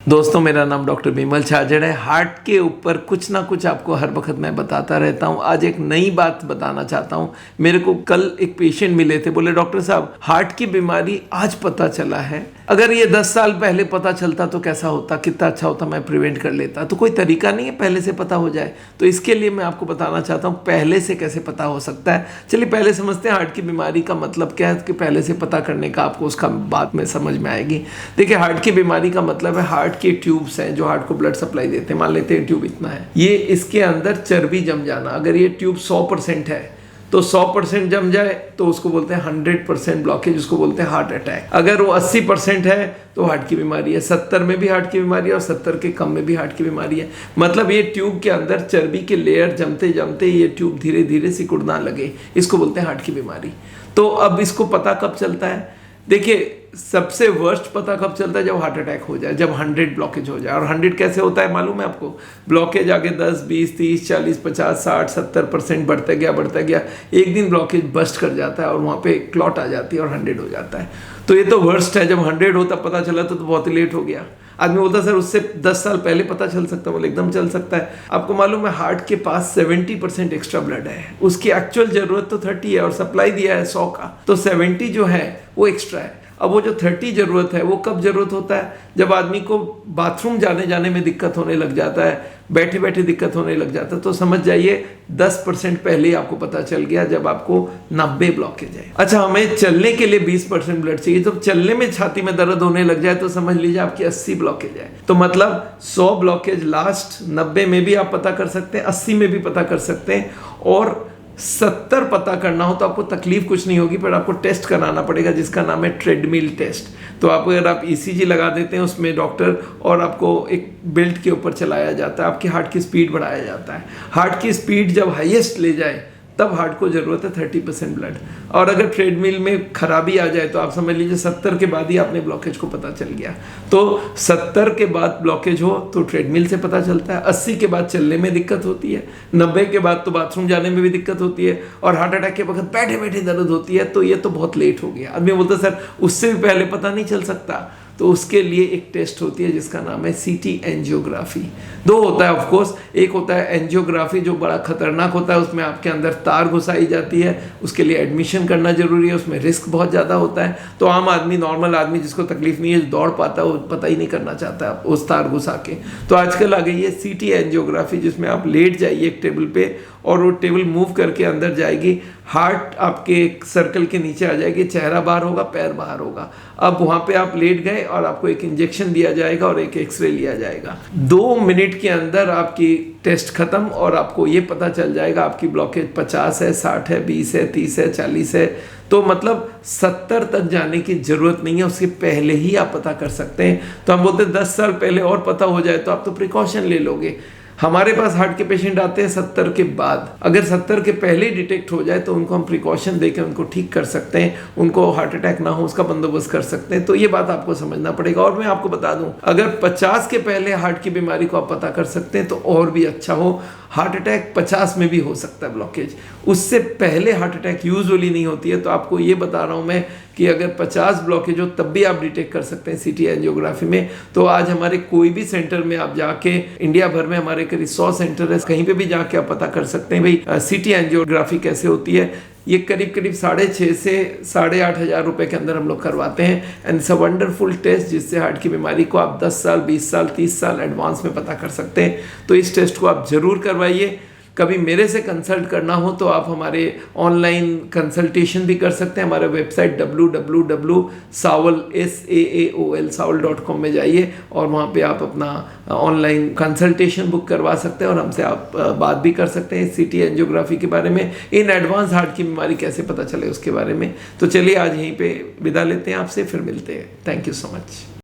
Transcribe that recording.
दोस्तों, मेरा नाम डॉक्टर विमल छाजड़ है। हार्ट के ऊपर कुछ ना कुछ आपको हर वक्त मैं बताता रहता हूँ। आज एक नई बात बताना चाहता हूँ। मेरे को कल एक पेशेंट मिले थे, बोले डॉक्टर साहब हार्ट की बीमारी आज पता चला है, अगर ये 10 साल पहले पता चलता तो कैसा होता, कितना अच्छा होता, मैं प्रिवेंट कर लेता। तो कोई तरीका नहीं है पहले से पता हो जाए? तो इसके लिए मैं आपको बताना चाहता हूँ पहले से कैसे पता हो सकता है। चलिए पहले समझते हैं हार्ट की बीमारी का मतलब क्या है, कि पहले से पता करने का आपको उसका बात में समझ में आएगी। देखिए, हार्ट की बीमारी का मतलब है हार्ट के ट्यूब्स हैं जो हार्ट को ब्लड सप्लाई देते हैं। मान लेते हैं ट्यूब इतना है, ये इसके अंदर चर्बी जम जाना। अगर ये ट्यूब 100% है तो 100% जम जाए तो उसको बोलते हैं 100% ब्लॉकेज, उसको बोलते हैं हार्ट अटैक। अगर वो 80% है तो हार्ट की बीमारी है, 70 में भी हार्ट की बीमारी है और 70 के कम में भी हार्ट की बीमारी है। मतलब ये ट्यूब के अंदर चर्बी के लेयर जमते जमते ये ट्यूब धीरे धीरे सिकुड़ना लगे, इसको बोलते हैं हार्ट की बीमारी। तो अब इसको पता कब चलता है? देखिए, सबसे वर्स्ट पता कब चलता है? जब हार्ट अटैक हो जाए, जब 100 ब्लॉकेज हो जाए। और 100 कैसे होता है मालूम है आपको? ब्लॉकेज आगे 10, 20, 30, 40, 50, 60, 70% बढ़ता गया। एक दिन ब्लॉकेज बस्ट कर जाता है और वहाँ पे क्लॉट आ जाती है और 100 हो जाता है। तो ये तो वर्स्ट है। जब 100 होता पता चला तो बहुत ही लेट हो गया। आदमी बोलता सर उससे 10 साल पहले पता चल सकता है। बोले एकदम चल सकता है। आपको मालूम है हार्ट के पास 70% एक्स्ट्रा ब्लड है, उसकी एक्चुअल जरूरत तो 30 है और सप्लाई दिया है 100 का, तो 70 जो है वो एक्स्ट्रा है। अब वो जो 30 जरूरत है वो कब जरूरत होता है? जब आदमी को बाथरूम जाने में दिक्कत होने लग जाता है, बैठे बैठे दिक्कत होने लग जाता है, तो समझ जाइए 10% पहले ही आपको पता चल गया जब आपको 90 ब्लॉकेज है। अच्छा, हमें चलने के लिए 20% ब्लड चाहिए, तो चलने में छाती में दर्द होने लग जाए तो समझ लीजिए आपकी 80 ब्लॉकेज है। तो मतलब 100 ब्लॉकेज लास्ट, 90 में भी आप पता कर सकते हैं, 80 में भी पता कर सकते हैं, और 70 पता करना हो तो आपको तकलीफ कुछ नहीं होगी, पर आपको टेस्ट कराना पड़ेगा जिसका नाम है ट्रेडमिल टेस्ट। तो आप अगर आप ECG लगा देते हैं उसमें डॉक्टर, और आपको एक बेल्ट के ऊपर चलाया जाता है, आपकी हार्ट की स्पीड बढ़ाया जाता है। हार्ट की स्पीड जब हाईएस्ट ले जाए तब हार्ट को जरूरत है 30% ब्लड। और अगर ट्रेडमिल में खराबी आ जाए तो आप समझ लीजिए 70 के बाद ही आपने ब्लॉकेज को पता चल गया। तो 70 के बाद ब्लॉकेज हो तो ट्रेडमिल से पता चलता है, 80 के बाद चलने में दिक्कत होती है, 90 के बाद तो बाथरूम जाने में भी दिक्कत होती है, और हार्ट अटैक के वक्त बैठे बैठे दर्द होती है। तो ये तो बहुत लेट हो गया। आदमी बोलता सर उससे भी पहले पता नहीं चल सकता? तो उसके लिए एक टेस्ट होती है जिसका नाम है CT एंजियोग्राफी। 2 होता है ऑफ कोर्स, एक होता है एंजियोग्राफी जो बड़ा खतरनाक होता है, उसमें आपके अंदर तार घुसाई जाती है, उसके लिए एडमिशन करना जरूरी है, उसमें रिस्क बहुत ज़्यादा होता है। तो आम आदमी, नॉर्मल आदमी जिसको तकलीफ नहीं है, जो दौड़ पाता है, वो पता ही नहीं करना चाहता उस तार घुसा के। तो आजकल आ गई है CT एंजियोग्राफी, जिसमें आप लेट जाइए एक टेबल पे और वो टेबल मूव करके अंदर जाएगी, हार्ट आपके एक सर्कल के नीचे आ जाएगी, चेहरा बाहर होगा, पैर बाहर होगा। अब वहाँ पे आप लेट गए और आपको एक इंजेक्शन दिया जाएगा और एक एक्सरे लिया जाएगा। 2 मिनट के अंदर आपकी टेस्ट खत्म और आपको ये पता चल जाएगा आपकी ब्लॉकेज 50 है, 60 है, 20 है, 30 है, 40 है। तो मतलब 70 तक जाने की जरूरत नहीं है, उसके पहले ही आप पता कर सकते हैं। तो हम बोलते हैं 10 साल पहले और पता हो जाए तो आप तो प्रिकॉशन ले लोगे। हमारे पास हार्ट के पेशेंट आते हैं 70 के बाद। अगर 70 के पहले ही डिटेक्ट हो जाए तो उनको हम प्रिकॉशन देकर उनको ठीक कर सकते हैं, उनको हार्ट अटैक ना हो उसका बंदोबस्त कर सकते हैं। तो ये बात आपको समझना पड़ेगा। और मैं आपको बता दूं, अगर 50 के पहले हार्ट की बीमारी को आप पता कर सकते हैं तो और भी अच्छा हो। हार्ट अटैक 50 में भी हो सकता है ब्लॉकेज, उससे पहले हार्ट अटैक यूजुअली नहीं होती है। तो आपको ये बता रहा हूँ मैं कि अगर 50 ब्लॉकेज हो तब भी आप डिटेक्ट कर सकते हैं CT एंजियोग्राफी में। तो आज हमारे कोई भी सेंटर में आप जाके, इंडिया भर में हमारे करीब 100 सेंटर है, कहीं पे भी जाके आप पता कर सकते हैं भाई CT एंजियोग्राफी कैसे होती है। ये करीब 6,500 से 8,500 रुपए के अंदर हम लोग करवाते हैं। And it's a wonderful test जिससे हार्ट की बीमारी को आप 10 साल, 20 साल, 30 साल एडवांस में पता कर सकते हैं। तो इस टेस्ट को आप जरूर करवाइए। कभी मेरे से कंसल्ट करना हो तो आप हमारे ऑनलाइन कंसल्टेशन भी कर सकते हैं। हमारा वेबसाइट www.saul.com में जाइए और वहाँ पे आप अपना ऑनलाइन कंसल्टेशन बुक करवा सकते हैं और हमसे आप बात भी कर सकते हैं CT एंजियोग्राफी के बारे में, इन एडवांस हार्ट की बीमारी कैसे पता चले उसके बारे में। तो चलिए आज यहीं पे विदा लेते हैं आपसे, फिर मिलते हैं। Thank you so much.